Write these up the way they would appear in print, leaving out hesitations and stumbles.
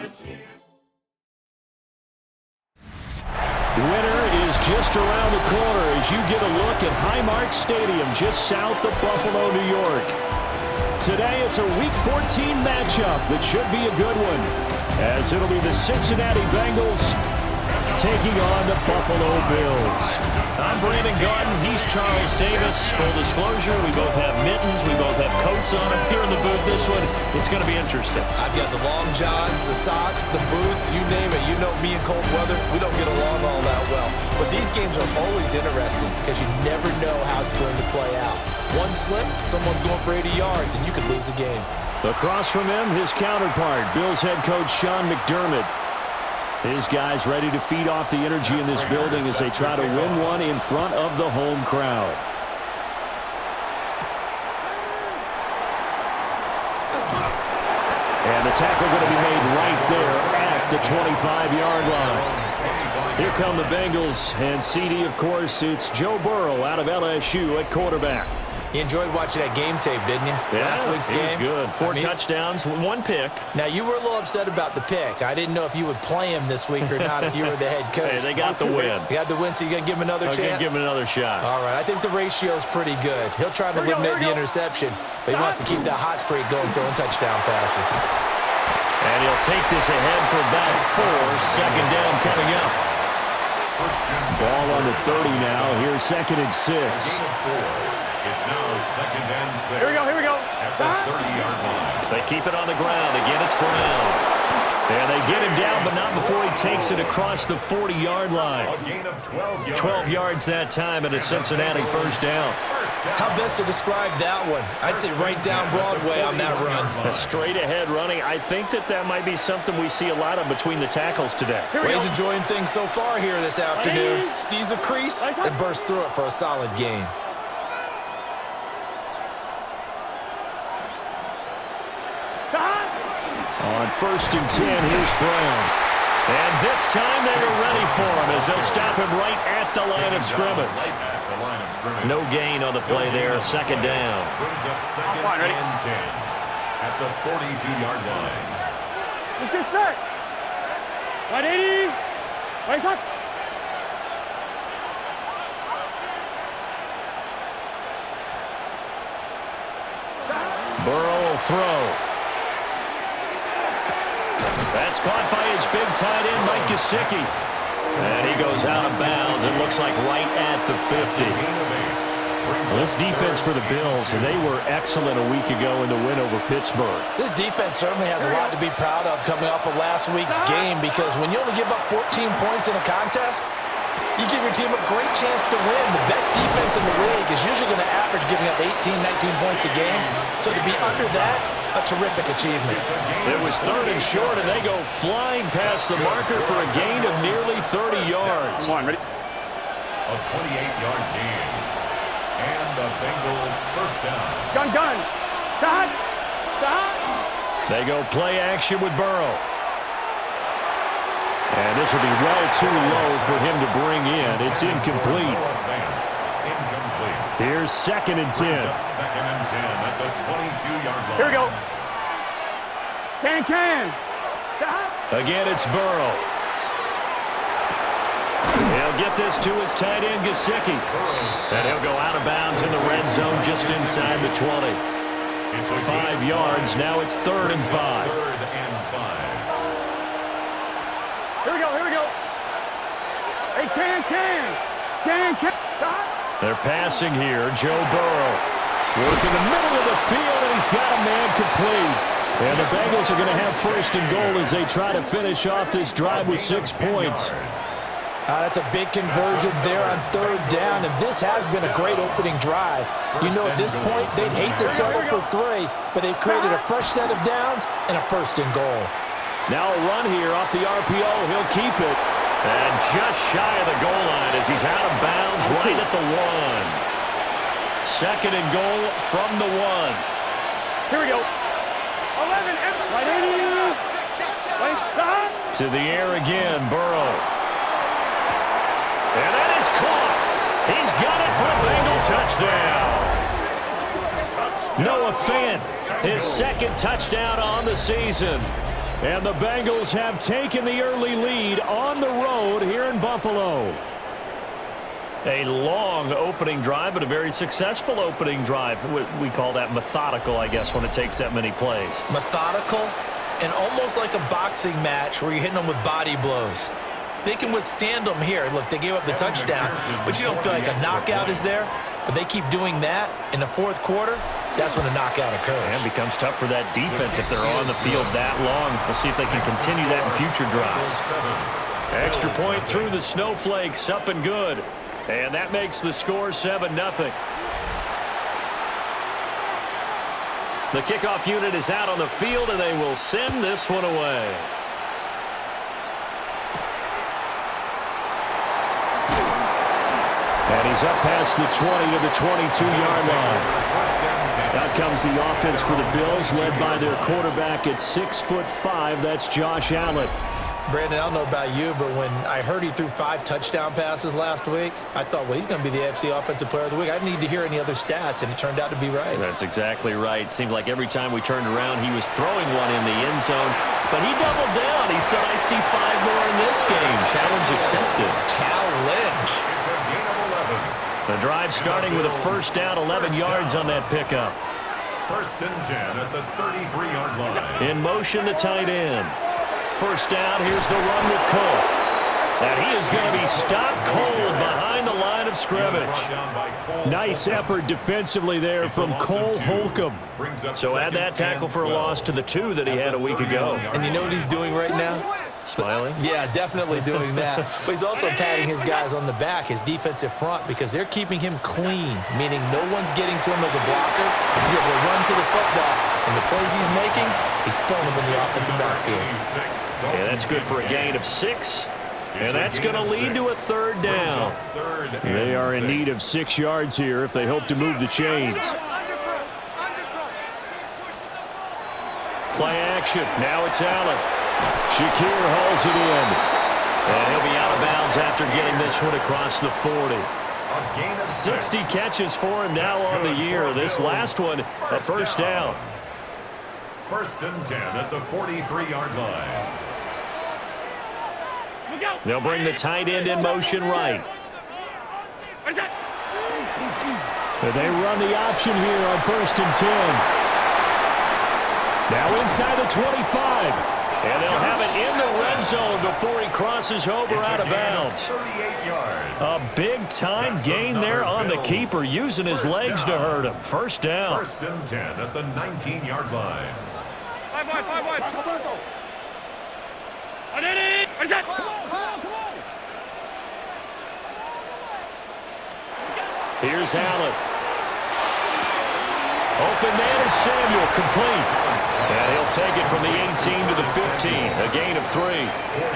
Winter is just around the corner as you get a look at Highmark Stadium just south of Buffalo, New York. Today it's a Week 14 matchup that should be a good one, as it'll be the Cincinnati Bengals taking on the Buffalo Bills. I'm Brandon Garden. He's Charles Davis. Full disclosure, we both have mittens. We both have coats on up here in the booth. This one, it's going to be interesting. I've got the long johns, the socks, the boots, you name it. You know me in cold weather, we don't get along all that well. But these games are always interesting because you never know how it's going to play out. One slip, someone's going for 80 yards, and you could lose a game. Across from him, his counterpart, Bills head coach Sean McDermott. His guys ready to feed off the energy in this building as they try to win one in front of the home crowd. And the tackle going to be made right there at the 25-yard line. Here come the Bengals, and CD, of course, it's Joe Burrow out of LSU at quarterback. You enjoyed watching that game tape, didn't you? Yeah, Last week's game. Good. Four touchdowns, one pick. Now, you were a little upset about the pick. I didn't know if you would play him this week or not if you were the head coach. Hey, they got the win. You got the win, so you're going to give him another chance? Give him another shot. All right. I think the ratio's pretty good. He'll try to eliminate the interception, but he wants to keep that hot streak going, throwing touchdown passes. And he'll take this ahead for about 4. Second down coming up. Ball on the 30 now. Here's 2nd and 6. It's now 2nd and 6. Here we go. At the 30-yard line. They keep it on the ground. Again, it's Brown. And they get him down, but not before he takes it across the 40-yard line. A gain of 12 yards. 12 yards that time, and a Cincinnati first down. How best to describe that one? I'd say right down Broadway on that run. A straight-ahead running. I think that might be something we see a lot of between the tackles today. Well, he's enjoying things so far here this afternoon. Sees a crease and bursts through it for a solid gain. On 1st and 10, here's Brown. And this time they were ready for him as they'll stop him right at the line of scrimmage. No gain on the play there, 2nd down. Brings up 2nd and 10 at the 42-yard line. Let's get set. 180. Right up. Burrow will throw. That's caught by his big tight end, Mike Gesicki. And he goes out of bounds. It looks like right at the 50. Well, this defense for the Bills, they were excellent a week ago in the win over Pittsburgh. This defense certainly has a lot to be proud of coming off of last week's game, because when you only give up 14 points in a contest, you give your team a great chance to win. The best defense in the league is usually going to average giving up 18, 19 points a game. So to be under that, a terrific achievement. It was 3rd and short, and they go flying past the marker for a gain of nearly 30 yards. Come on, ready? A 28-yard gain. And the Bengals first down. Gun. Stop. They go play action with Burrow. And this will be well too low for him to bring in. It's incomplete. Incomplete. Here's 2nd and 10. 2nd and 10 at the 22-yard line. Here we go. Can. Stop. Again, it's Burrow. He'll get this to his tight end, Gesicki. And he'll go out of bounds in the red zone just inside the 20. 5 yards. Now it's 3rd and 5. 3rd and 5. Here we go. Hey, can. Stop. They're passing here. Joe Burrow working the middle of the field, and he's got a man complete. And the Bengals are going to have 1st and goal as they try to finish off this drive with 6 points. That's a big conversion there on 3rd down, and this has been a great opening drive. You know, at this point, they'd hate to settle for 3, but they've created a fresh set of downs and a 1st and goal. Now a run here off the RPO. He'll keep it. And just shy of the goal line as he's out of bounds right at the 1. 2nd and goal from the 1. Here we go. 11. Right. Stop. To the air again, Burrow. And that is caught. He's got it for a Bengal touchdown. Noah Fant, his 2nd touchdown on the season. And the Bengals have taken the early lead on the road here in Buffalo. A long opening drive, but a very successful opening drive. We call that methodical, I guess, when it takes that many plays. Methodical and almost like a boxing match where you're hitting them with body blows. They can withstand them here. Look, they gave up the touchdown, but you don't feel like a knockout is there. But they keep doing that in the fourth quarter. That's when the knockout occurs. And it becomes tough for that defense if they're on the field that long. We'll see if they can continue that in future drives. Extra point through the snowflakes, up and good. And that makes the score 7-0. The kickoff unit is out on the field, and they will send this one away. And he's up past the 20 of the 22-yard line. Out comes the offense for the Bills, led by their quarterback at 6'5". That's Josh Allen. Brandon, I don't know about you, but when I heard he threw 5 touchdown passes last week, I thought, well, he's going to be the AFC Offensive Player of the Week. I didn't need to hear any other stats, and it turned out to be right. That's exactly right. It seemed like every time we turned around, he was throwing one in the end zone. But he doubled down. He said, I see 5 more in this game. Challenge accepted. Challenge. It's a gain of 11. The drive starting with a first down, 11 yards on that pickup. First and 10 at the 33-yard line. In motion, the tight end. First down, here's the run with Cole. And he is going to be stopped cold behind the line of scrimmage. Nice effort defensively there from Cole Holcomb. So add that tackle for a loss to the 2 that he had a week ago. And you know what he's doing right now? Smiling? Yeah, definitely doing that. But he's also patting his guys on the back, his defensive front, because they're keeping him clean, meaning no one's getting to him as a blocker. He's able to run to the football, and the plays he's making, he's spilling them in the offensive backfield. Yeah, that's good for a gain of 6. And that's going to lead to a third down. They are in need of 6 yards here if they hope to move the chains. Play action. Now it's Allen. Shakir hauls it in. And he'll be out of bounds after getting this one across the 40. 60 catches for him now on the year. This last one, a first down. First and 10 at the 43-yard line. They'll bring the tight end in motion right. They run the option here on first and 10. Now inside the 25. And they'll have it in the red zone before he crosses over out of bounds. 38 yards. A big-time gain there on the keeper, using his legs to hurt him. First down. First and 10 at the 19-yard line. Here's Allen. Open man is Samuel, complete. And he'll take it from the 18 to the 15, a gain of 3. 4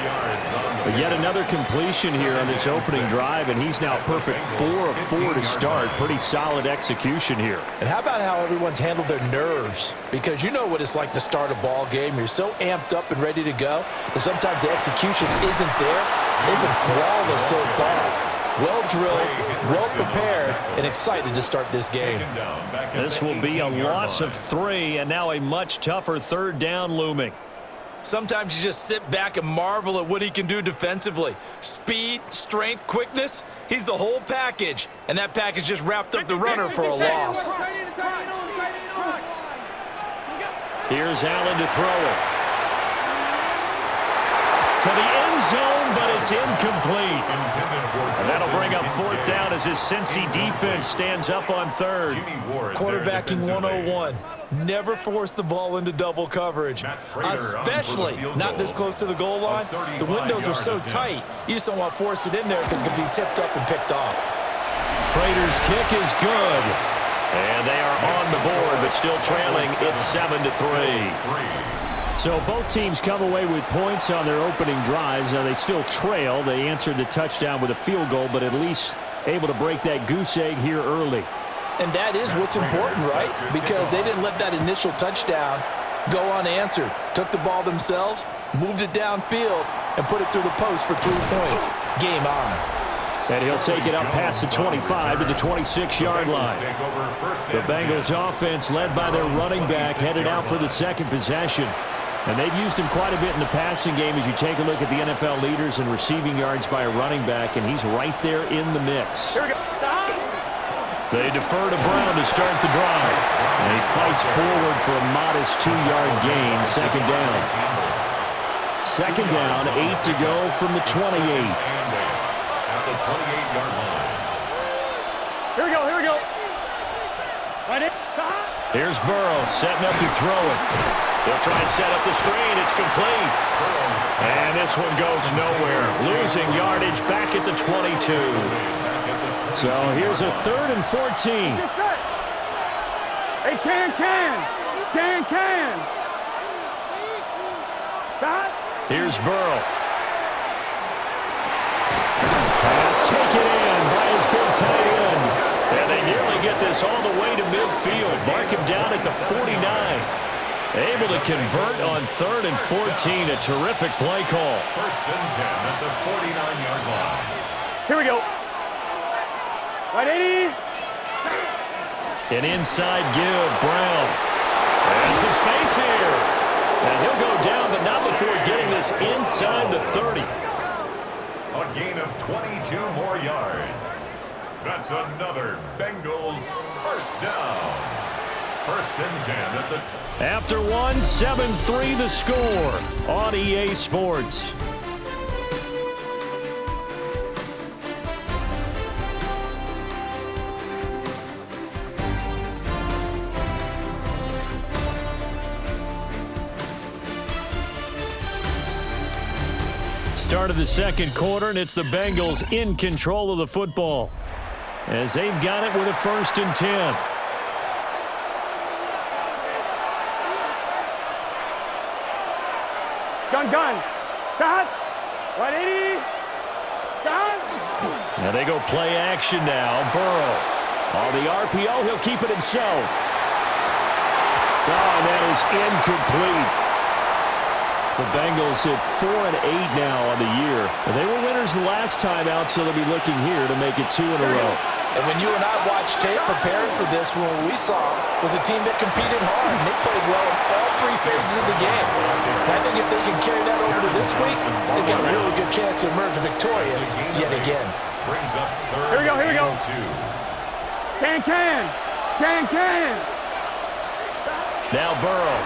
yards on the Yet another completion here on this opening drive, and he's now perfect 4 of 4 to start. Pretty solid execution here. And how about how everyone's handled their nerves? Because you know what it's like to start a ball game. You're so amped up and ready to go, and sometimes the execution isn't there. They've been flawless so far. Well drilled, well prepared, and excited to start this game. This will be a loss of 3, and now a much tougher third down looming. Sometimes you just sit back and marvel at what he can do defensively. Speed, strength, quickness, he's the whole package. And that package just wrapped up the runner for a loss. Here's Allen to throw it. To the end zone, but it's incomplete. And that'll bring up fourth down as his Cincy defense stands up on third. Quarterbacking 101. Never force the ball into double coverage, especially not this close to the goal line. The windows are so tight, you just don't want to force it in there because it can be tipped up and picked off. Prater's kick is good. And they are on the board, but still trailing. It's 7-3. So both teams come away with points on their opening drives. Now they still trail. They answered the touchdown with a field goal, but at least able to break that goose egg here early. And that is what's important, right? Because they didn't let that initial touchdown go unanswered. Took the ball themselves, moved it downfield, and put it through the post for 3 points. Game on. And he'll take it up past the 25 to the 26-yard line. The Bengals offense, led by their running back, headed out for the second possession. And they've used him quite a bit in the passing game as you take a look at the NFL leaders in receiving yards by a running back, and he's right there in the mix. Here we go. Stop. They defer to Brown to start the drive. And he fights forward for a modest 2-yard gain, second down. Second down, 8 to go from the 28. At the 28-yard line. Here we go. Here we go. Right in. Stop. Here's Burrow setting up to throw it. They'll try and set up the screen. It's complete. And this one goes nowhere. Losing yardage back at the 22. So here's a 3rd and 14. Get set. Hey, can. Stop. Here's Burrow. Pass taken in by his big tight end. And they nearly get this all the way to midfield. Mark him down at the 49. Able to convert on 3rd and 14. A terrific play call. 1st and 10 at the 49-yard line. Here we go. Right 80. An inside give, Brown. And some space here. And he'll go down, but not before getting this inside the 30. A gain of 22 more yards. That's another Bengals first down. 1st and 10 at the... After one, 7-3 the score on EA Sports. Start of the second quarter, and it's the Bengals in control of the football as they've got it with a 1st and 10. Gun. Stop. Right 80. Stop. Now they go play action now. Burrow. On the RPO, he'll keep it himself. Oh, and that is incomplete. The Bengals hit 4-8 now on the year. They were winners the last time out, so they'll be looking here to make it 2 in a row. And when you and I watched tape preparing for this, what we saw was a team that competed hard. And they played well in all 3 phases of the game. And I think if they can carry that over to this week, they've got a really good chance to emerge victorious yet again. Brings up 3rd. Here we go. Here we go. Can. Now Burrow.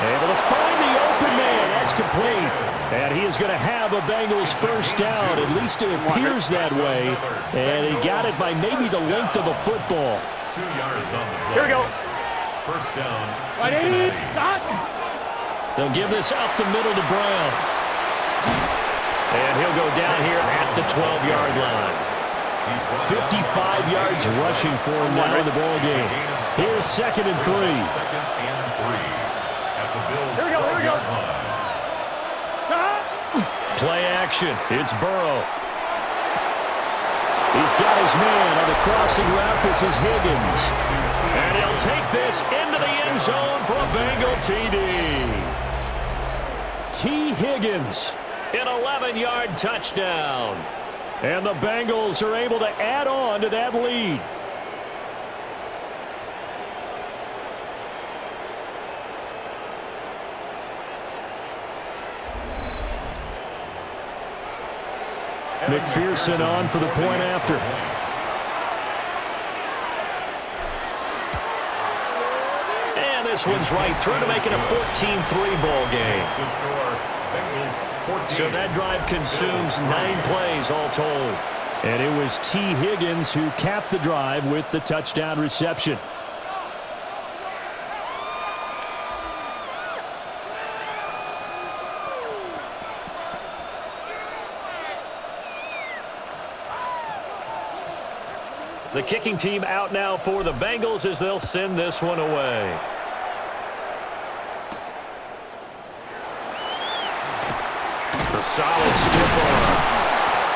Able to find the open man. That's complete. And he is going to have a Bengals first down. At least it appears that way. And he got it by maybe the length of a football. 2 yards on the play. Here we go. First down, Right 80. Stop. They'll give this up the middle to Brown. And he'll go down here at the 12-yard line. 55 yards rushing for him now in the ball game. Here's 2nd and 3. 2nd and 3. At the Bills' Here we go. 12-yard line. Stop. Play action. It's Burrow. He's got his man on the crossing route. This is Higgins. And he'll take this into the end zone for a Bengal TD. T. Higgins. An 11-yard touchdown. And the Bengals are able to add on to that lead. McPherson on for the point after. And this one's right through to make it a 14-3 ball game. So that drive consumes 9 plays all told. And it was T. Higgins who capped the drive with the touchdown reception. The kicking team out now for the Bengals as they'll send this one away. A solid stiff arm.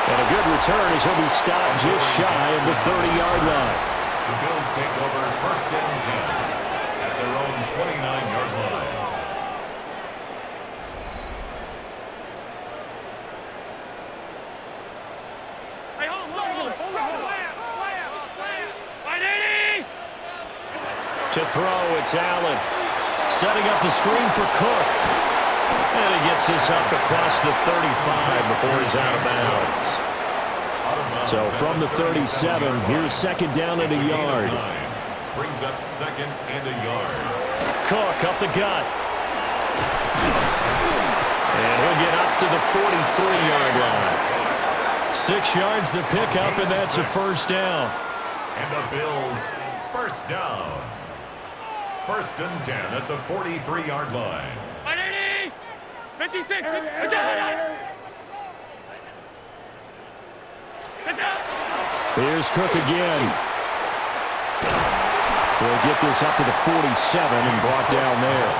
And a good return as he'll be stopped just shy of the 30-yard line. The Bills take over 1st and 10 at their own 29-yard line. Hey, hold on. To throw, it's Allen. Setting up the screen for Cook. And he gets this up across the 35 before he's out of bounds. So from the 37, here's second down and a yard. Brings up second and a yard. Cook up the gut. And he'll get up to the 43-yard line. 6 yards the pickup, and that's a first down. And the Bills first down. First and 10 at the 43-yard line. 56. Here's Cook again. We'll get this up to the 47 and brought down there.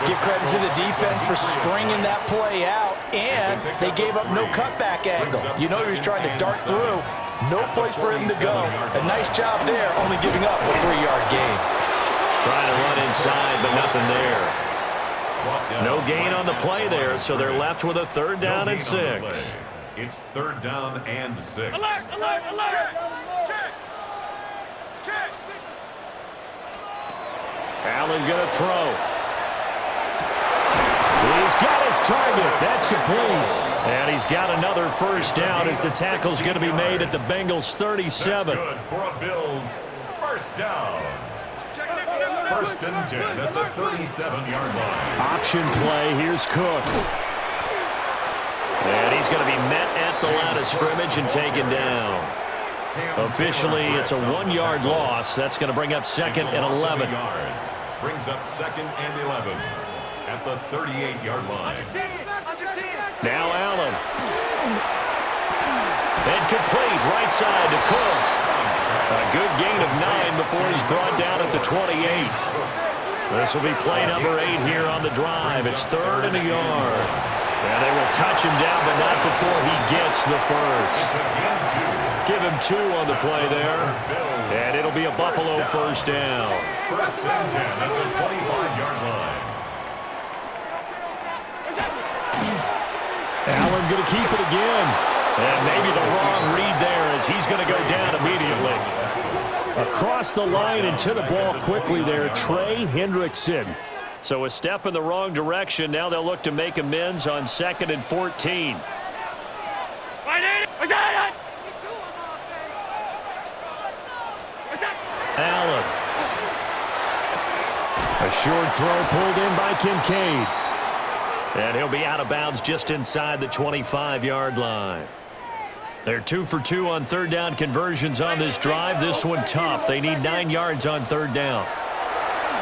Give credit to the defense for stringing that play out, and they gave up no cutback angle. You know he was trying to dart through. No place for him to go. A nice job there, only giving up a 3-yard gain. Trying to run inside, but nothing there. No gain on the play there, so they're left with a third down and 6. It's third down and 6. Alert, alert, alert. Check. Allen going to throw. He's got his target. That's complete. And he's got another first down as the tackle's going to be made at the Bengals 37. That's good for a Bills first down. First and 10 at the 37-yard line. Option play. Here's Cook. And he's going to be met at the line of scrimmage and taken down. Officially, it's a 1-yard loss. That's going to bring up second and 11. Brings up second and 11 at the 38-yard line. Now Allen. And complete right side to Cook. A good gain of 9 before he's brought down at the 28. This will be play number 8 here on the drive. It's third and a yard. And they will touch him down, but not before he gets the first. Give him 2 on the play there. And it'll be a Buffalo first down. First and 10 at the 25-yard line. Allen going to keep it again. And maybe the wrong read there as he's going to go down immediately. Across the line and to the ball quickly there, Trey Hendrickson. So a step in the wrong direction. Now they'll look to make amends on second and 14. Allen. A short throw pulled in by Kincaid. And he'll be out of bounds just inside the 25-yard line. They're 2 for 2 on third down conversions on this drive. This one tough. They need 9 yards on third down.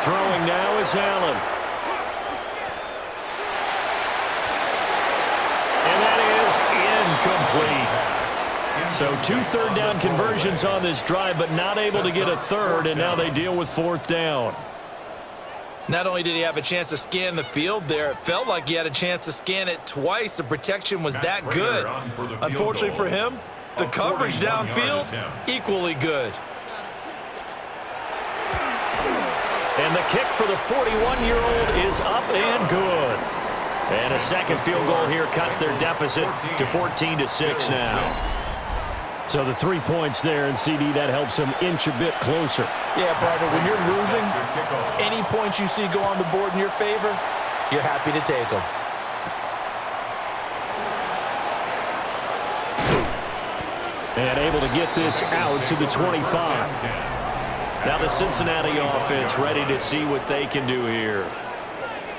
Throwing now is Allen. And that is incomplete. So 2 third down conversions on this drive, but not able to get a third, and now they deal with fourth down. Not only did he have a chance to scan the field there, it felt like he had a chance to scan it twice. The protection was that good. Unfortunately for him, the coverage downfield, equally good. And the kick for the 41-year-old is up and good. And a second field goal here cuts their deficit to 14-6 now. So the 3 points there, and CD, that helps them inch a bit closer. Yeah, partner, when you're losing, any points you see go on the board in your favor, you're happy to take them. And able to get this out to the 25. Now the Cincinnati offense ready to see what they can do here.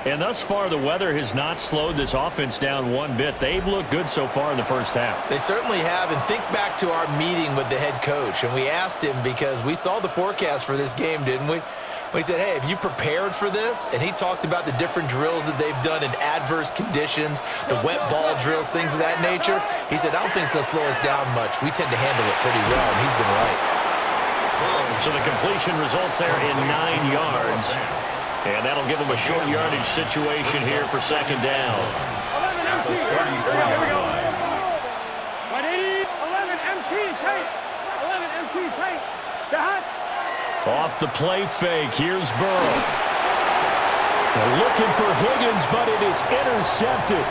And thus far, the weather has not slowed this offense down one bit. They've looked good so far in the first half. They certainly have. And think back to our meeting with the head coach. And we asked him, because we saw the forecast for this game, didn't we? We said, hey, have you prepared for this? And he talked about the different drills that they've done in adverse conditions, the wet ball drills, things of that nature. He said, I don't think it's going to slow us down much. We tend to handle it pretty well, and he's been right. So the completion results there in 9 yards. And that'll give them a short yardage situation here for second down. 11 MT. Here we go. 11 MT tape. 11 MT tape. Off the play fake. Here's Burrow. They're looking for Higgins, but it is intercepted.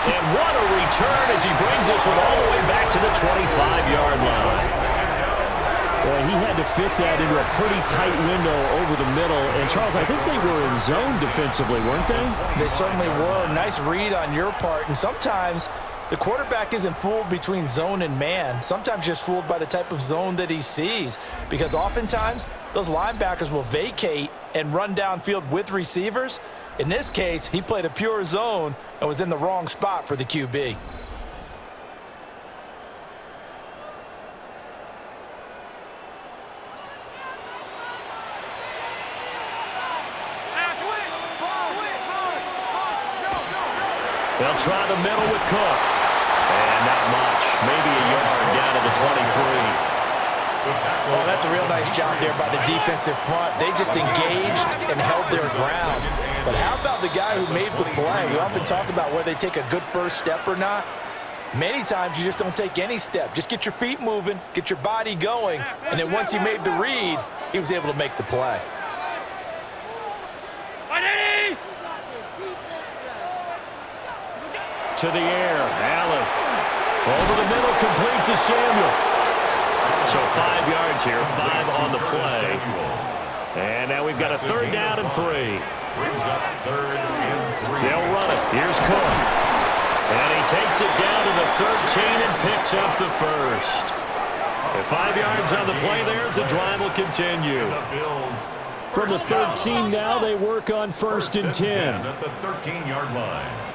And what a return as he brings us all the way back to the 25-yard line. Well, he had to fit that into a pretty tight window over the middle. And, Charles, I think they were in zone defensively, weren't they? They certainly were. Nice read on your part. And sometimes the quarterback isn't fooled between zone and man. Sometimes just fooled by the type of zone that he sees. Because oftentimes, those linebackers will vacate and run downfield with receivers. In this case, he played a pure zone and was in the wrong spot for the QB. They'll try the middle with Cook. And not much. Maybe a yard down to the 23. Oh, that's a real nice job there by the defensive front. They just engaged and held their ground. But how about the guy who made the play? We often talk about whether they take a good first step or not. Many times you just don't take any step. Just get your feet moving, get your body going, and then once he made the read, he was able to make the play. To the air, Allen. Over the middle, complete to Samuel. So 5 yards here, 5 on the play. And now we've got a third down and 3. Brings up 3rd and 3. They'll run it. Here's Cook. And he takes it down to the 13 and picks up the first. And 5 yards on the play there as the drive will continue. From the 13 now, they work on 1st and 10. At the 13-yard line.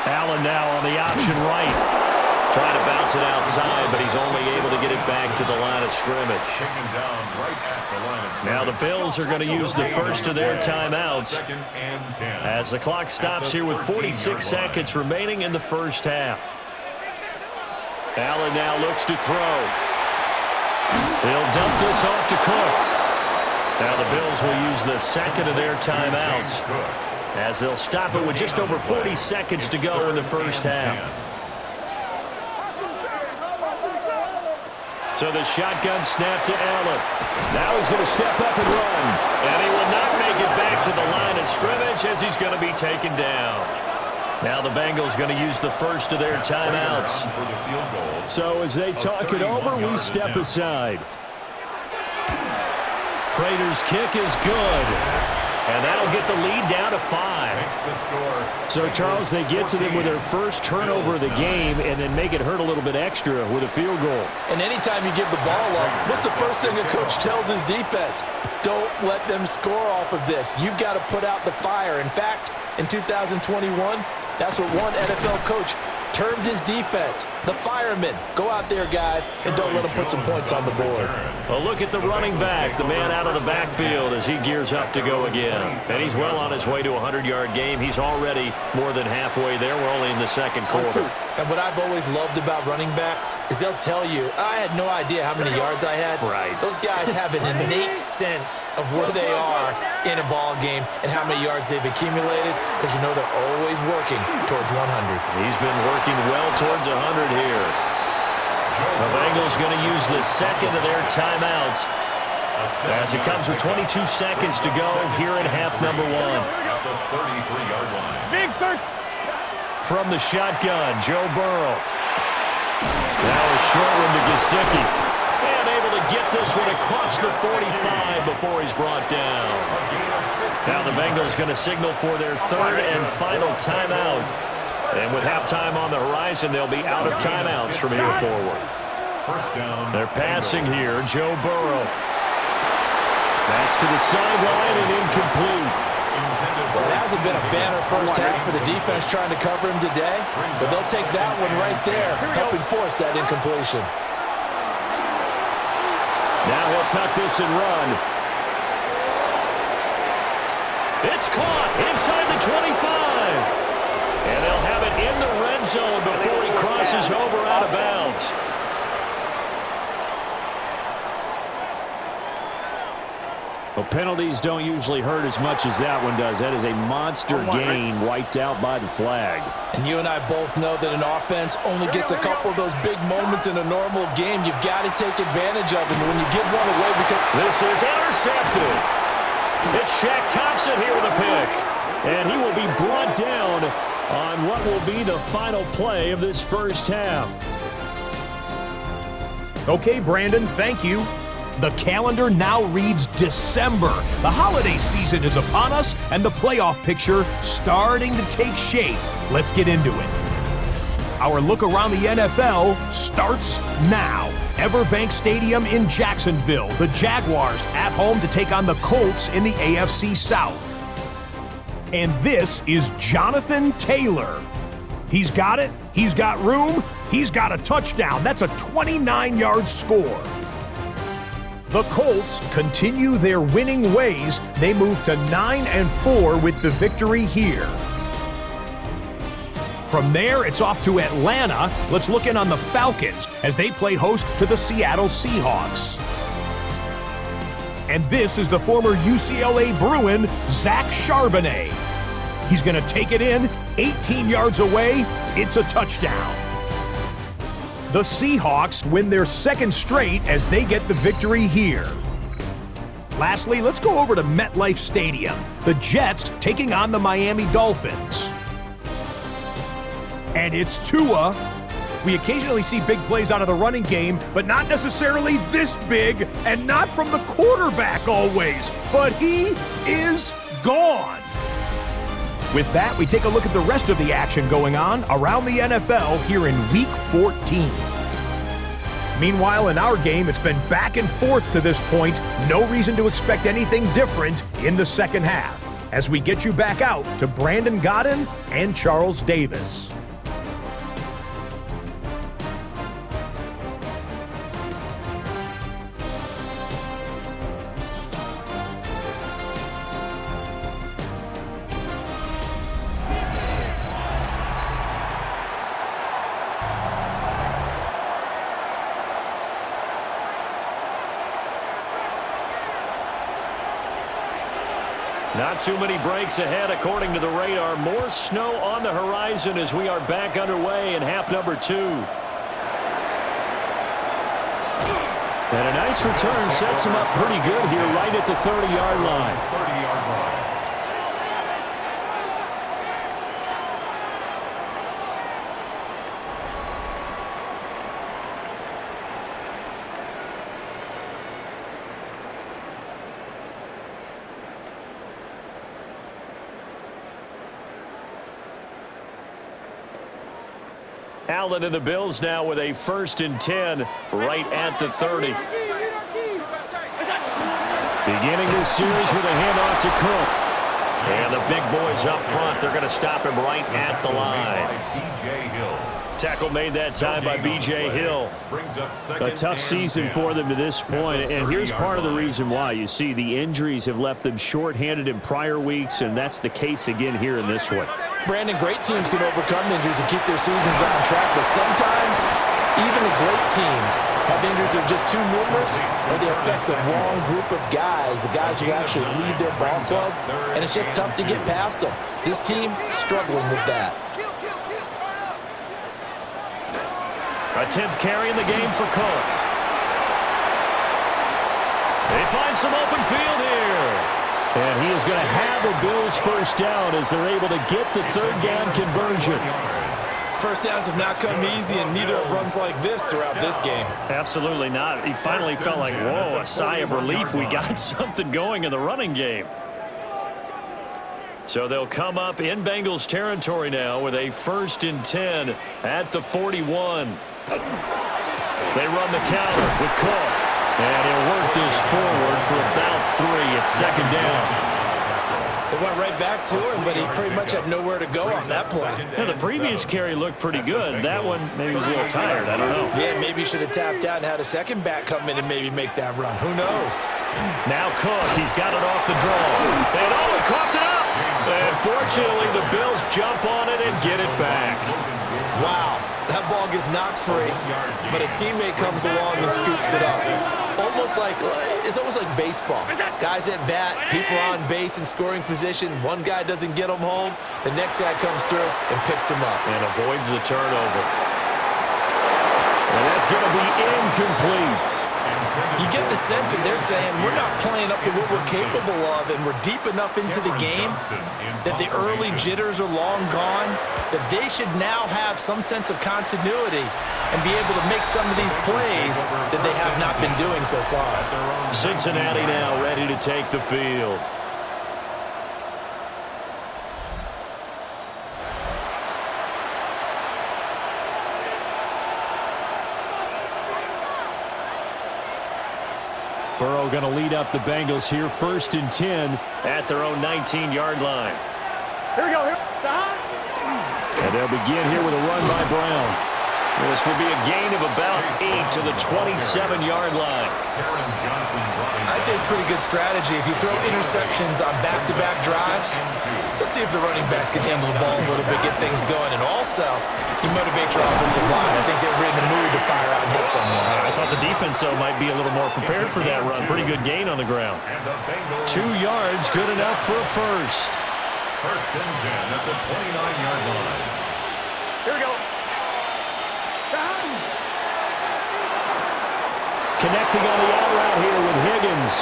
Allen now on the option right. Trying to bounce it outside, but he's only able to get it back to the line of scrimmage. Now the Bills are going to use the first of their timeouts as the clock stops here with 46 seconds remaining in the first half. Allen now looks to throw. He'll dump this off to Cook. Now the Bills will use the second of their timeouts as they'll stop it with just over 40 seconds to go in the first half. So the shotgun snap to Allen. Now he's going to step up and run. And he will not make it back to the line of scrimmage as he's going to be taken down. Now the Bengals going to use the first of their timeouts. So as they talk it over, we step aside. Prater's kick is good. And that'll get the lead down to 5. So, Charles, they get to them with their first turnover of the game and then make it hurt a little bit extra with a field goal. And anytime you give the ball up, what's the first thing a coach tells his defense? Don't let them score off of this. You've got to put out the fire. In fact, in 2021, that's what one NFL coach termed his defense, the firemen. Go out there, guys, and don't let them put some points on the board. Well, look at the running back, the man out of the backfield as he gears up to go again. And he's well on his way to a 100-yard game. He's already more than halfway there. We're only in the second quarter. And what I've always loved about running backs is they'll tell you, I had no idea how many yards I had. Right. Those guys have an innate sense of where they are in a ball game and how many yards they've accumulated because you know they're always working towards 100. He's been working well towards 100 here. The Bengals going to use the second of their timeouts as it comes with 22 seconds to go here in half number 1. At the 33-yard line. Big third. From the shotgun, Joe Burrow. Now a short one to Gesicki. And able to get this one across the 45 before he's brought down. Now the Bengals going to signal for their third and final timeout. And with halftime on the horizon, they'll be out of timeouts from here forward. First down. They're passing here, Joe Burrow. That's to the sideline and incomplete. Well, it hasn't been a banner first half for the defense trying to cover him today, but they'll take that one right there, helping force that incompletion. Now he'll tuck this and run. It's caught inside the 25. And they'll have it in the red zone before he crosses over out of bounds. Well, penalties don't usually hurt as much as that one does. That is a monster gain wiped out by the flag. And you and I both know that an offense only gets a couple of those big moments in a normal game. You've got to take advantage of them. When you give one away, because this is intercepted. It's Shaq Thompson here with a pick. And he will be brought down on what will be the final play of this first half. Okay, Brandon, thank you. The calendar now reads December. The holiday season is upon us, and the playoff picture starting to take shape. Let's get into it. Our look around the NFL starts now. Everbank Stadium in Jacksonville. The Jaguars at home to take on the Colts in the AFC South. And this is Jonathan Taylor. He's got it. He's got room. He's got a touchdown. That's a 29-yard score. The Colts continue their winning ways. They move to 9-4 with the victory here. From there, it's off to Atlanta. Let's look in on the Falcons as they play host to the Seattle Seahawks. And this is the former UCLA Bruin, Zach Charbonnet. He's going to take it in, 18 yards away. It's a touchdown. The Seahawks win their second straight as they get the victory here. Lastly, let's go over to MetLife Stadium. The Jets taking on the Miami Dolphins. And it's Tua. We occasionally see big plays out of the running game, but not necessarily this big, and not from the quarterback always. But he is gone. With that, we take a look at the rest of the action going on around the NFL here in Week 14. Meanwhile, in our game, it's been back and forth to this point. No reason to expect anything different in the second half, as we get you back out to Brandon Godden and Charles Davis. Not too many breaks ahead according to the radar. More snow on the horizon as we are back underway in half number 2. And a nice return sets him up pretty good here right at the 30-yard line. Allen and the Bills now with a 1st and 10 right at the 30. Beginning this series with a handoff to Cook. And the big boys up front, they're going to stop him right at the line. Tackle made that time by B.J. Hill. A tough season for them to this point, and here's part of the reason why. You see, the injuries have left them shorthanded in prior weeks, and that's the case again here in this one. Brandon, great teams can overcome injuries and keep their seasons on track, but sometimes even the great teams have injuries that are just too numerous, or they affect the wrong group of guys, the guys who actually lead their ball club, and it's just tough to get past them. This team struggling with that. A 10th carry in the game for Cook. They find some open field here. And he is going to have a Bills first down as they're able to get the 3rd down conversion. First downs have not come easy, and neither have runs like this throughout this game. Absolutely not. He finally felt like, whoa, a sigh of relief. We got something going in the running game. So they'll come up in Bengals territory now with a 1st and 10 at the 41. They run the counter with Cook. And he'll work this forward for about 3 at 2nd down. They went right back to him, but he pretty much had nowhere to go on that play. Yeah, the previous carry looked pretty good. That one maybe was a little tired. I don't know. Yeah, maybe he should have tapped out and had a second back come in and maybe make that run. Who knows? Now Cook, he's got it off the draw. And he coughed it up. And fortunately, the Bills jump on it and get it back. Wow, that ball gets knocked free, but a teammate comes along and scoops it up. It's almost like baseball. Guys at bat, people are on base in scoring position. One guy doesn't get him home. The next guy comes through and picks him up. And avoids the turnover. And that's going to be incomplete. You get the sense that they're saying we're not playing up to what we're capable of, and we're deep enough into the game that the early jitters are long gone, that they should now have some sense of continuity and be able to make some of these plays that they have not been doing so far. Cincinnati now ready to take the field. Burrow going to lead up the Bengals here, 1st and 10 at their own 19-yard line. Here we go. Here. And they'll begin here with a run by Brown. This will be a gain of about 8 to the 27-yard line. I'd say it's pretty good strategy. If you throw interceptions on back-to-back drives, let's see if the running backs can handle the ball a little bit, get things going, and also you motivate your offensive line. I think they're in the mood to fire out and hit someone. I thought the defense, though, might be a little more prepared for that run. Pretty good gain on the ground. 2 yards, good enough for a first. 1st and 10 at the 29-yard line. Here we go. Connecting on the out route here with Higgins.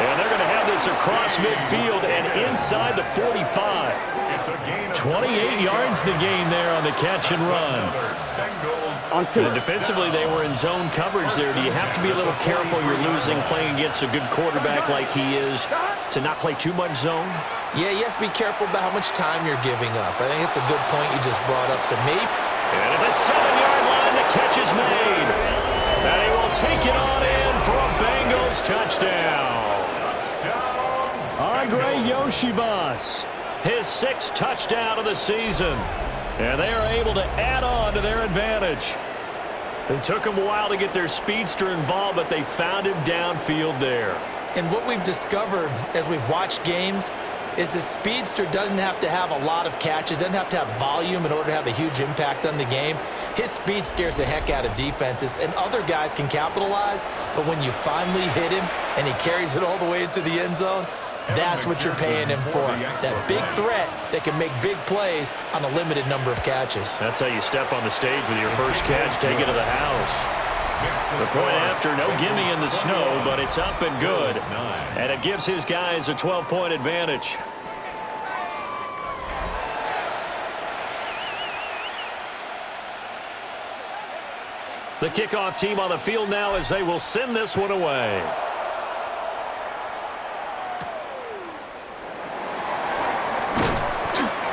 And they're going to have this across midfield and inside the 45. 28 yards the gain there on the catch and run. And defensively, they were in zone coverage there. Do you have to be a little careful? You're losing playing against a good quarterback like he is to not play too much zone? Yeah, you have to be careful about how much time you're giving up. I think it's a good point you just brought up. So maybe. And at the 7-yard line, the catch is made. And he will take it on in for a Bengals touchdown. Andre Yoshibas, his 6th touchdown of the season. And they are able to add on to their advantage. It took them a while to get their speedster involved, but they found him downfield there. And what we've discovered as we've watched games is the speedster doesn't have to have a lot of catches, doesn't have to have volume in order to have a huge impact on the game. His speed scares the heck out of defenses, and other guys can capitalize, but when you finally hit him and he carries it all the way into the end zone, that's what you're paying him for. That big threat that can make big plays on a limited number of catches. That's how you step on the stage with your first catch, take it to the house. The point after, no gimme in the snow, but it's up and good. And it gives his guys a 12-point advantage. The kickoff team on the field now as they will send this one away.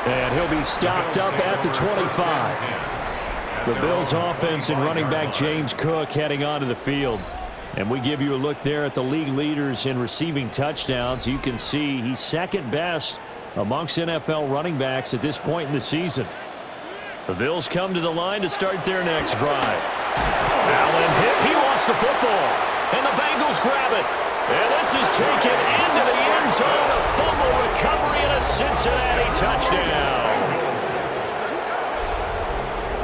and he'll be stopped up at the 25. The Bills offense and running back James Cook heading onto the field. And we give you a look there at the league leaders in receiving touchdowns. You can see he's second best amongst NFL running backs at this point in the season. The Bills come to the line to start their next drive. Allen hit. He wants the football. And the Bengals grab it. And this is taken into the end zone. A fumble recovery and a Cincinnati touchdown.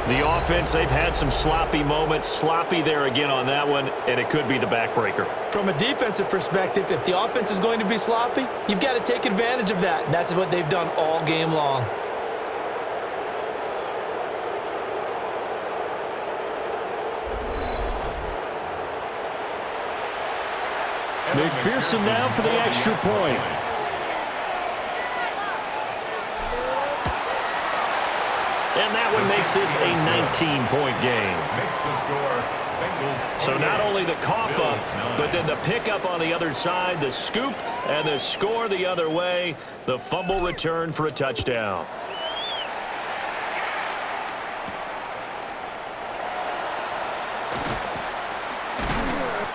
The offense, they've had some sloppy moments. Sloppy there again on that one, and it could be the backbreaker. From a defensive perspective, if the offense is going to be sloppy, you've got to take advantage of that. And that's what they've done all game long. McPherson now for the extra point. And that one makes this a 19-point game. So not only the cough up, but then the pickup on the other side, the scoop, and the score the other way. The fumble return for a touchdown.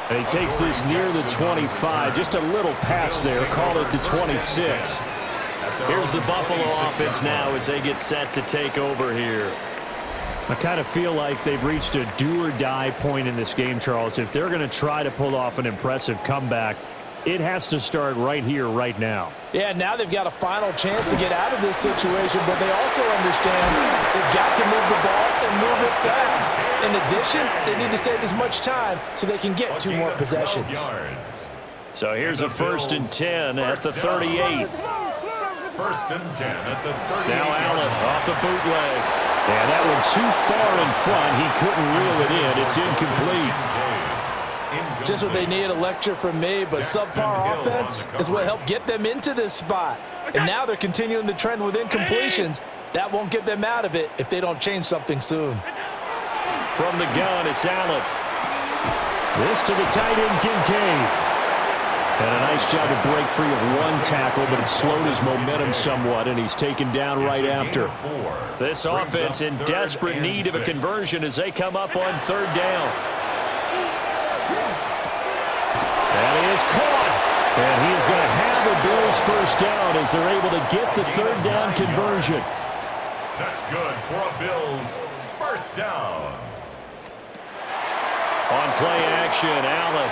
And he takes this near the 25. Just a little pass there. Call it the 26. Here's the Buffalo offense now as they get set to take over here. I kind of feel like they've reached a do-or-die point in this game, Charles. If they're going to try to pull off an impressive comeback, it has to start right here, right now. Yeah, now they've got a final chance to get out of this situation, but they also understand they've got to move the ball and move it fast. In addition, they need to save as much time so they can get 2 more possessions. So here's a 1st and 10 at the 38. 1st and 10 at the 38. Now Allen off the bootleg. Yeah, that one too far in front. He couldn't reel it in. It's incomplete. Just what they need, a lecture from me, but subpar offense is what helped get them into this spot. And now they're continuing the trend with incompletions. That won't get them out of it if they don't change something soon. From the gun, it's Allen. This to the tight end, Kincaid. And a nice job to break free of one tackle, but it slowed his momentum somewhat, and he's taken down right after. This offense in desperate need of a conversion as they come up on third down. And he is caught. And he is going to have the Bills first down as they're able to get the third down conversion. That's good for a Bills first down. On play action, Allen.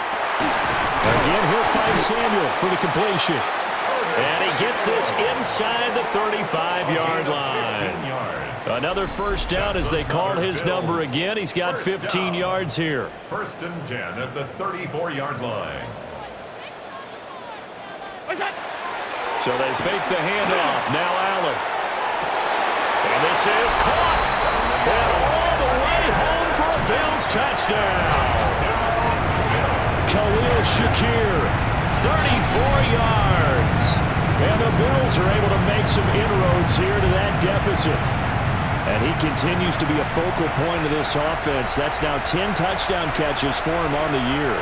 Again, he'll find Samuel for the completion. And he gets this inside the 35-yard line. Another first down as they call his number again. He's got 15 yards here. First and 10 at the 34-yard line. So they fake the handoff. Now Allen. And this is caught. And all the way home for a Bills touchdown. Khalil Shakir, 34 yards. And the Bills are able to make some inroads here to that deficit. And he continues to be a focal point of this offense. That's now 10 touchdown catches for him on the year.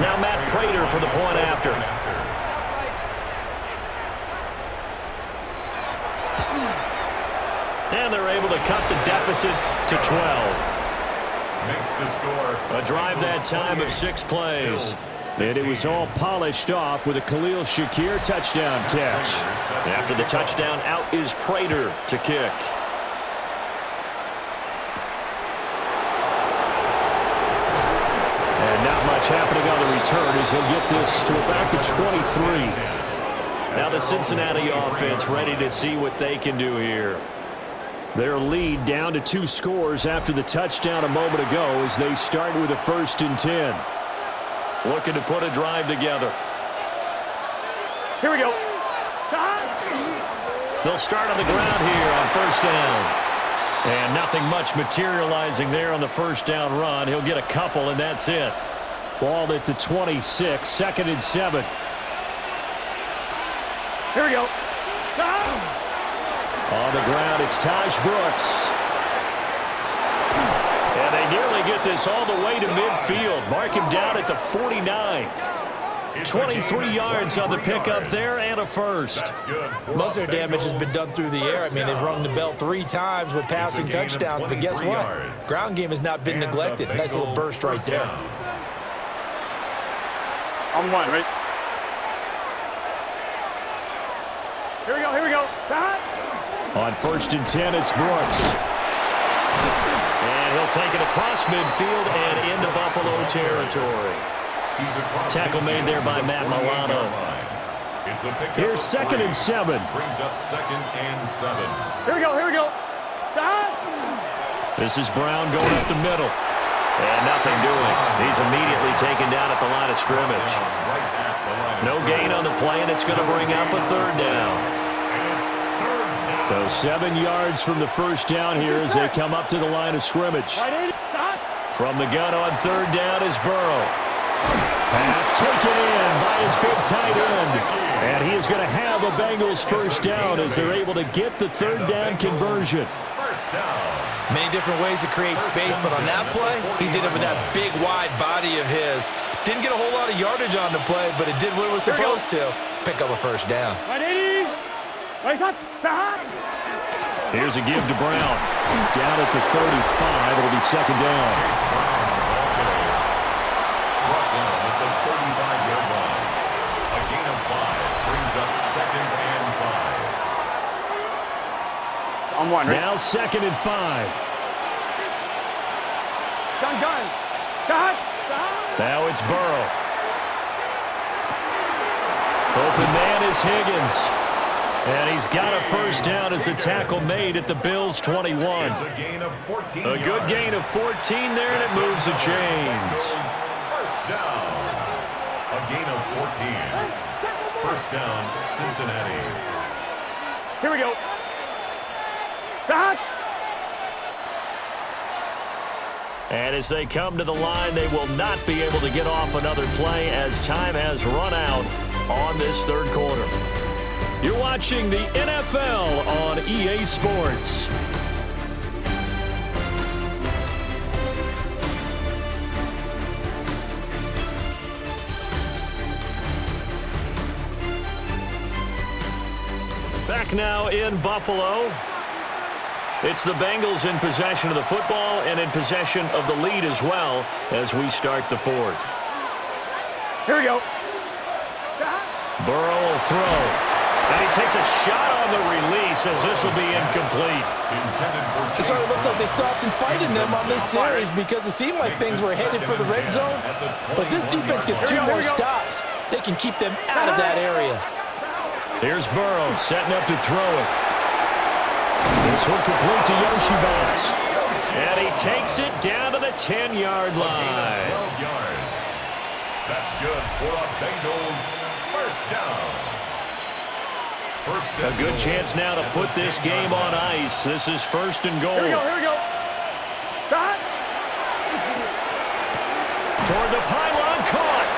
Now Matt Prater for the point after. And they're able to cut the deficit to 12. Makes the score. A drive that time of 6 plays. And it was all polished off with a Khalil Shakir touchdown catch. After the touchdown, out is Prater to kick. And not much happening on the return as he'll get this to about the 23. Now the Cincinnati offense ready to see what they can do here. Their lead down to 2 scores after the touchdown a moment ago as they start with a 1st and 10. Looking to put a drive together. Here we go. They'll start on the ground here on first down. And nothing much materializing there on the first down run. He'll get a couple, and that's it. Ball at the 26, 2nd and 7. Here we go. On the ground, it's Taj Brooks. And they nearly get this all the way to midfield. Mark him down at the 49. 23 yards on the pickup there and a first. Most of their damage has been done through the air. I mean, they've rung the bell 3 times with passing touchdowns, but guess what? Ground game has not been neglected. Nice little burst right there. On 1, right? Here we go, here we go. On 1st and 10, it's Brooks. And he'll take it across midfield and into Buffalo territory. Tackle made there by Matt Milano. Here's 2nd and 7. Brings up 2nd and 7. Here we go, here we go. This is Brown going up the middle. And nothing doing. He's immediately taken down at the line of scrimmage. No gain on the play, and it's going to bring up a 3rd down. So 7 yards from the first down here as they come up to the line of scrimmage. From the gun on 3rd down is Burrow. Pass taken in by his big tight end. And he is going to have a Bengals first down as they're able to get the 3rd down conversion. Many different ways to create space, but on that play, he did it with that big, wide body of his. Didn't get a whole lot of yardage on the play, but it did what it was supposed to. Pick up a first down. Here's a give to Brown. Down at the 35, it'll be 2nd down. On 1, right? Now 2nd and 5. Gun. Now it's Burrow. Open man is Higgins. And he's got a first down as the tackle made at the Bills' 21. A good gain of 14 there, and it moves the chains. First down. A gain of 14. First down, Cincinnati. Here we go. And as they come to the line, they will not be able to get off another play as time has run out on this third quarter. You're watching the NFL on EA Sports. Back now in Buffalo. It's the Bengals in possession of the football and in possession of the lead as well as we start the fourth. Here we go. Burrow will throw. And he takes a shot on the release as this will be incomplete. It sort of looks like they still have some fight in them on this series because it seemed like things were headed for the red zone. But this defense gets 2 more stops. They can keep them out of that area. Here's Burrow setting up to throw it. This one complete to Yoshibas. And he takes it down to the 10-yard line. 12 yards. That's good for a Bengals first down. A good chance now to put this game on ice. This is first and goal. Here we go, here we go. Toward the pylon, caught.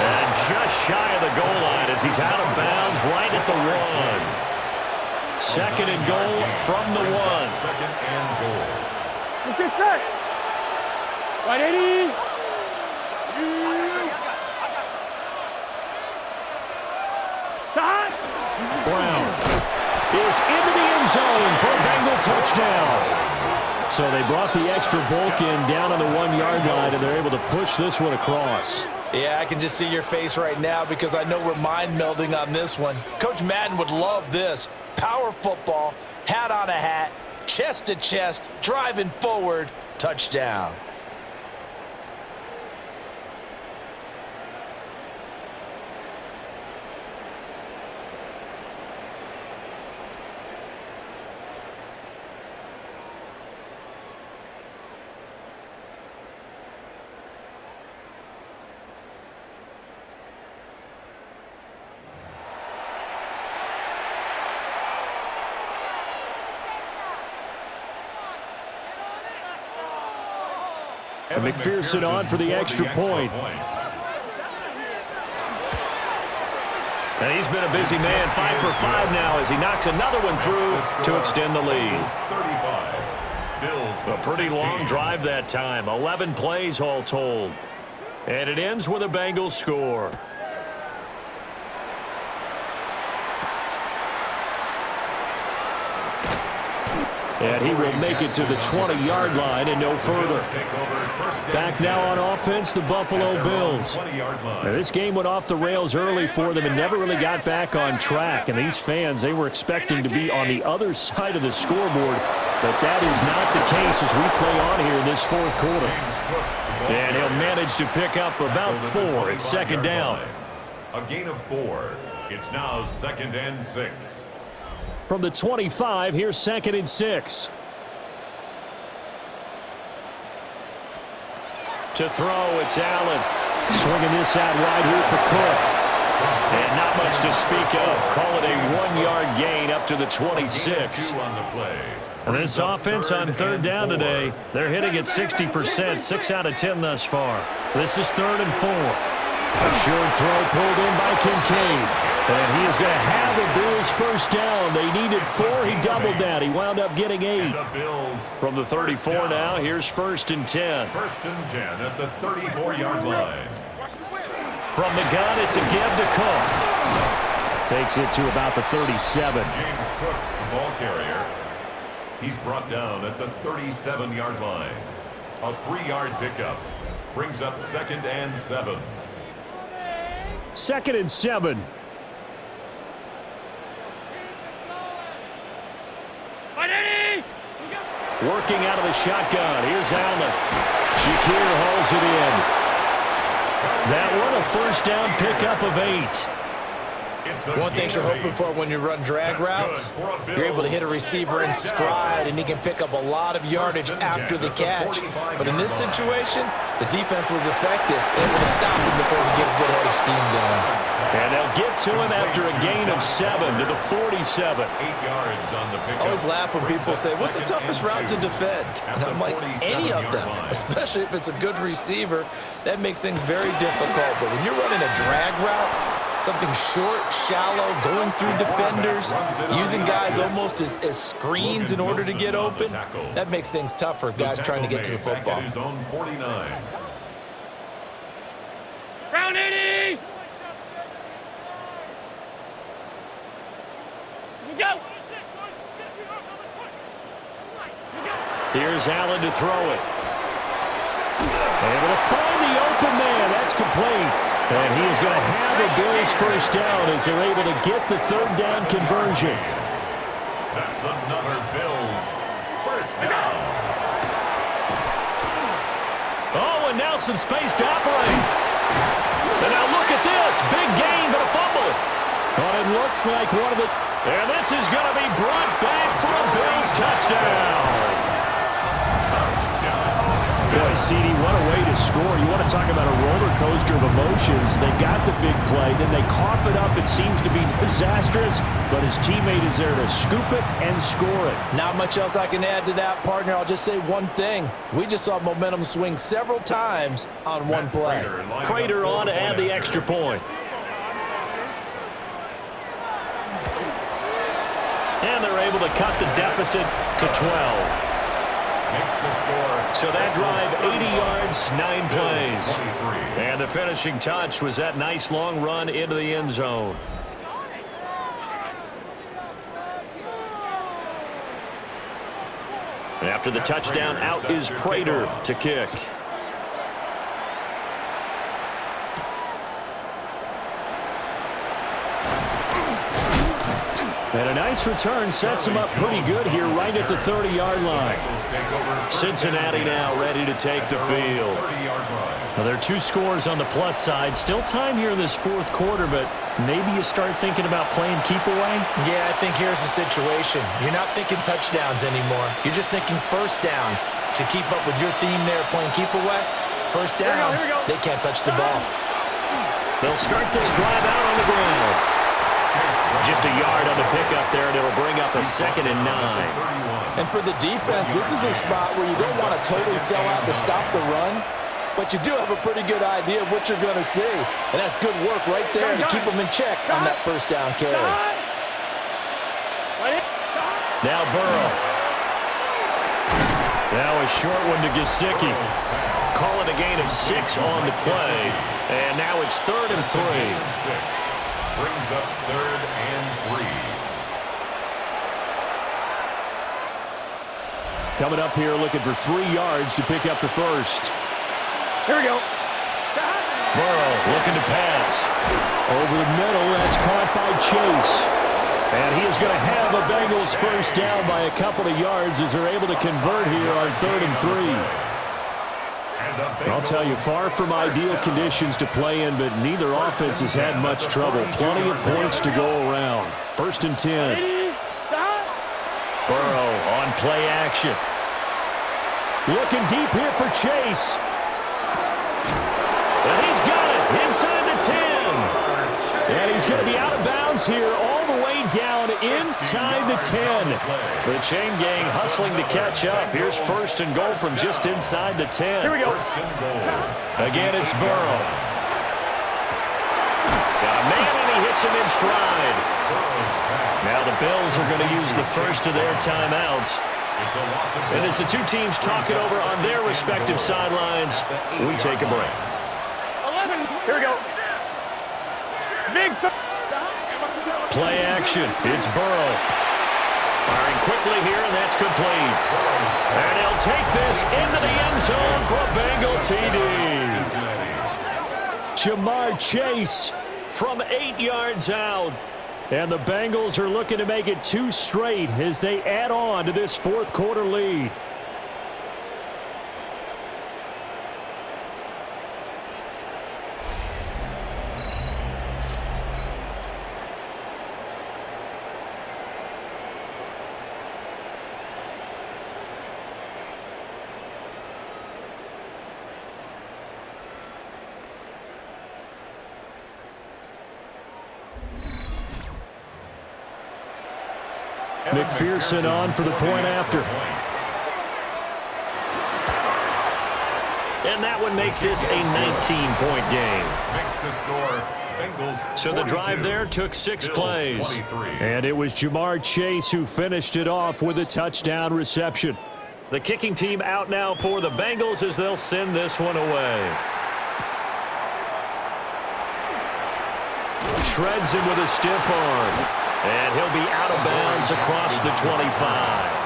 And just shy of the goal line as he's out of bounds right at the 1. Second and goal from the 1. Second and goal. Let's get set. Right, Eddie. Brown is into the end zone for a Bengal touchdown. So they brought the extra bulk in down on the 1-yard line, and they're able to push this one across. Yeah, I can just see your face right now because I know we're mind melding on this one. Coach Madden would love this. Power football, hat on a hat, chest to chest, driving forward, touchdown. McPherson on for the extra point. And he's been a busy man, 5 for 5 now as he knocks another one through to extend the lead. 35. Bills A pretty long drive that time, 11 plays all told. And it ends with a Bengals score. And he will make it to the 20-yard line and no further. Back now on offense, the Buffalo Bills. Now, this game went off the rails early for them and never really got back on track. And these fans, they were expecting to be on the other side of the scoreboard. But that is not the case as we play on here in this fourth quarter. And he'll manage to pick up about 4. It's second down. A gain of 4. It's now second and 6. From the 25, here's second and 6. To throw, it's Allen. Swinging this out wide here for Cook. And not much to speak of. Call it a 1-yard gain up to the 26. On the play. And this offense on third down today, they're hitting at 60%, 6 out of 10 thus far. This is third and 4. A short throw pulled in by Kincaid. And he is going to have the Bills first down. They needed 4. He doubled that. He wound up getting 8. From the 34 now, here's first and 10. First and 10 at the 34-yard line. From the gun, it's a give to Cook. Takes it to about the 37. James Cook, the ball carrier. He's brought down at the 37-yard line. A 3-yard pickup. Brings up second and 7. Second and 7. Working out of the shotgun. Here's Allen. Shakir hauls it in. That one, a first down pickup of 8. One thing you're hoping for when you run drag routes, you're able to hit a receiver in stride, and he can pick up a lot of yardage after the catch. But in this situation, The defense was effective, able to stop him before he get a good headed scheme going. And they'll get to him after a gain of 7 to the 47. 8 yards on the pickup. I always laugh when people say, what's the toughest route to defend? And I'm like, any of them, especially if it's a good receiver. That makes things very difficult. But when you're running a drag route, something short, shallow, going through defenders, using guys almost as screens in order to get open, that makes things tough for guys trying to get to the football. Ground 80! Go! Here's Allen to throw it. Able to find the open man. That's complete. And he is going to have a Bills first down as they're able to get the third down conversion. That's another Bills first down. Oh, and now some space to operate. And now look at this. Big gain, but a fumble. But it looks like one of the... And this is going to be brought back for a Bills touchdown. Boy, CD, what a way to score. You want to talk about a roller coaster of emotions. They got the big play, then they cough it up. It seems to be disastrous, but his teammate is there to scoop it and score it. Not much else I can add to that, partner. I'll just say one thing. We just saw momentum swing several times on one play. Prater on to add the extra point. And they're able to cut the deficit to 12. Makes the score. So that drive, 80 yards, 9 plays. And the finishing touch was that nice long run into the end zone. And after the touchdown, out is Prater to kick. And a nice return sets him up pretty good here right at the 30-yard line. Cincinnati now ready to take the field. Well, there are 2 scores on the plus side. Still time here in this fourth quarter, but maybe you start thinking about playing keep away? Yeah, I think here's the situation. You're not thinking touchdowns anymore. You're just thinking first downs. To keep up with your theme there, playing keep away, first downs, they can't touch the ball. They'll start this drive out on the ground. Just a yard on the pickup there, and it'll bring up a 2nd and 9. And for the defense, this is a spot where you don't want to totally sell out to stop the run, but you do have a pretty good idea of what you're going to see. And that's good work right there to keep them in check on that first down carry. Now Burrow. Now a short one to Gesicki. Call it a gain of 6 on the play. And now it's 3rd and 3. Brings up 3rd and 3. Coming up here looking for 3 yards to pick up the first. Here we go. Burrow looking to pass. Over the middle, that's caught by Chase. And he is going to have a Bengals first down by a couple of yards as they're able to convert here on 3rd and 3. I'll tell you, far from ideal conditions to play in, but neither offense has had much trouble. Plenty of points to go around. 1st and 10. Burrow on play action. Looking deep here for Chase. And he's got it inside the 10. And he's going to be out of bounds here all the way down inside the 10. The chain gang hustling to catch up. Here's 1st and goal from just inside the 10. Here we go. Again, it's Burrow. Got a man, and he hits him in stride. Now the Bills are going to use the first of their timeouts. And as the 2 teams talk it over on their respective sidelines, we take a break. 11. Here we go. Big. Play action. It's Burrow. Firing quickly here, and that's complete. And he'll take this into the end zone for a Bengal TD. Jamar Chase From 8 yards out. And the Bengals are looking to make it 2 straight as they add on to this fourth quarter lead. McPherson on for the point after. And that one makes this a 19-point game. Makes the score Bengals So the drive there took 6 Bills plays. 23. And it was Jamar Chase who finished it off with a touchdown reception. The kicking team out now for the Bengals as they'll send this one away. Shreds him with a stiff arm. And he'll be out of bounds across the 25.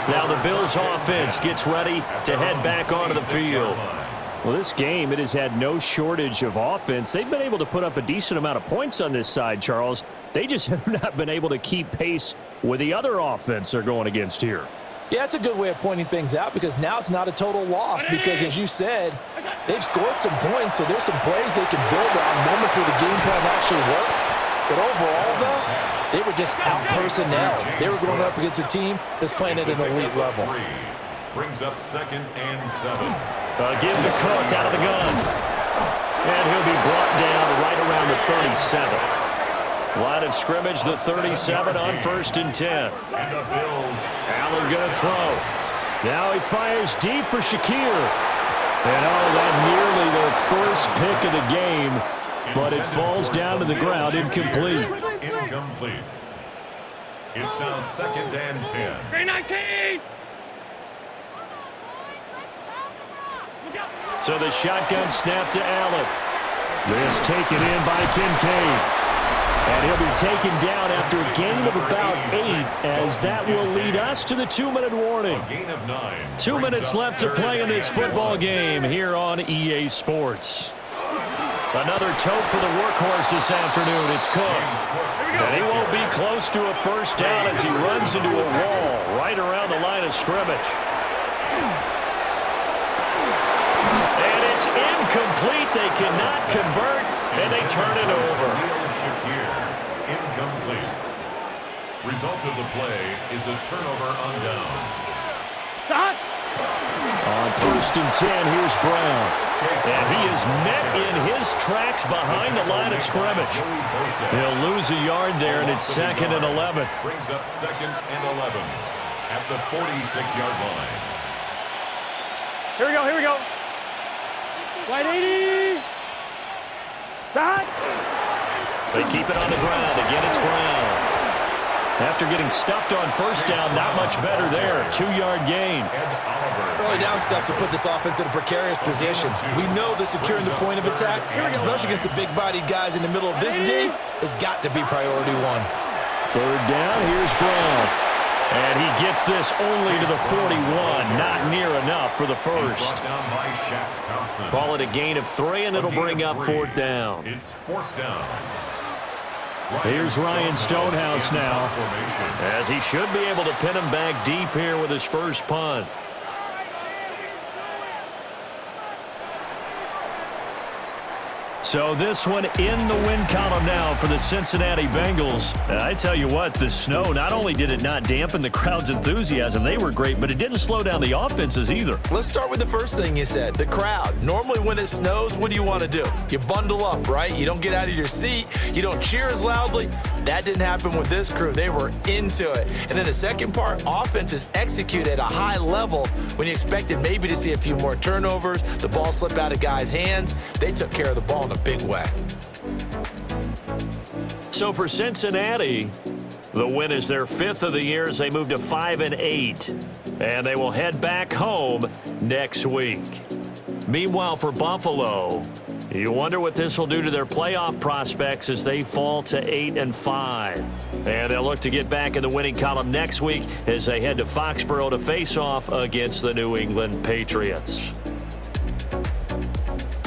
Now the Bills offense gets ready to head back onto the field. Well, this game, it has had no shortage of offense. They've been able to put up a decent amount of points on this side, Charles. They just have not been able to keep pace with the other offense they're going against here. Yeah, it's a good way of pointing things out because now it's not a total loss because, as you said, they've scored some points, so there's some plays they can build on, moments where the game plan actually worked. But overall, though, they were just out-personnel. They were going up against a team that's playing at an elite level. Brings up 2nd and 7. Give to Cook out of the gun. And he'll be brought down right around the 37. Line of scrimmage, the 37 on 1st and 10. And the Bills. Allen going to throw. Now he fires deep for Shakir. And that nearly their first pick of the game, but it falls down to the ground incomplete. Incomplete. It's now 2nd and 10. 319! So the shotgun snap to Allen. This taken in by Kincaid. And he'll be taken down after a gain of about 8, as that will lead us to the 2-minute warning. A gain of 9. 2 minutes left to play in this football game here on EA Sports. Another tote for the workhorse this afternoon. It's Cook. And he won't be close to a first down as he runs into a wall right around the line of scrimmage. And it's incomplete. They cannot convert, and they turn it over. Incomplete. Result of the play is a turnover on downs. Stop! On 1st and 10, here's Brown. And he is met in his tracks behind the line of scrimmage. He'll lose a yard there, and it's 2nd and 11. Brings up 2nd and 11 at the 46-yard line. Here we go, here we go. Wide 80! Stop! They keep it on the ground. Again, it's Brown. After getting stuffed on first down, not much better there. 2-yard gain. Early down stuff to put this offense in a precarious position. We know that securing the point of attack, especially against the big-bodied guys in the middle of this D, has got to be priority 1. 3rd down, here's Brown. And he gets this only to the 41. Not near enough for the first. Call it a gain of 3, and it'll bring up 4th down. It's 4th down. Here's Ryan Stonehouse now. As he should be able to pin him back deep here with his first punt. So this one in the win column now for the Cincinnati Bengals. I tell you what, the snow, not only did it not dampen the crowd's enthusiasm, they were great, but it didn't slow down the offenses either. Let's start with the first thing you said, the crowd. Normally when it snows, what do you want to do? You bundle up, right? You don't get out of your seat. You don't cheer as loudly. That didn't happen with this crew. They were into it. And then the second part, offenses execute at a high level when you expected maybe to see a few more turnovers, the ball slip out of guys' hands. They took care of the ball in a big way. So for Cincinnati, the win is their 5th of the year as they move to 5-8. And they will head back home next week. Meanwhile, for Buffalo, you wonder what this will do to their playoff prospects as they fall to 8-5. And they'll look to get back in the winning column next week as they head to Foxborough to face off against the New England Patriots.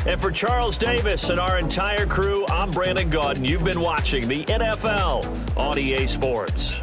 And for Charles Davis and our entire crew, I'm Brandon Gaudin. You've been watching the NFL on EA Sports.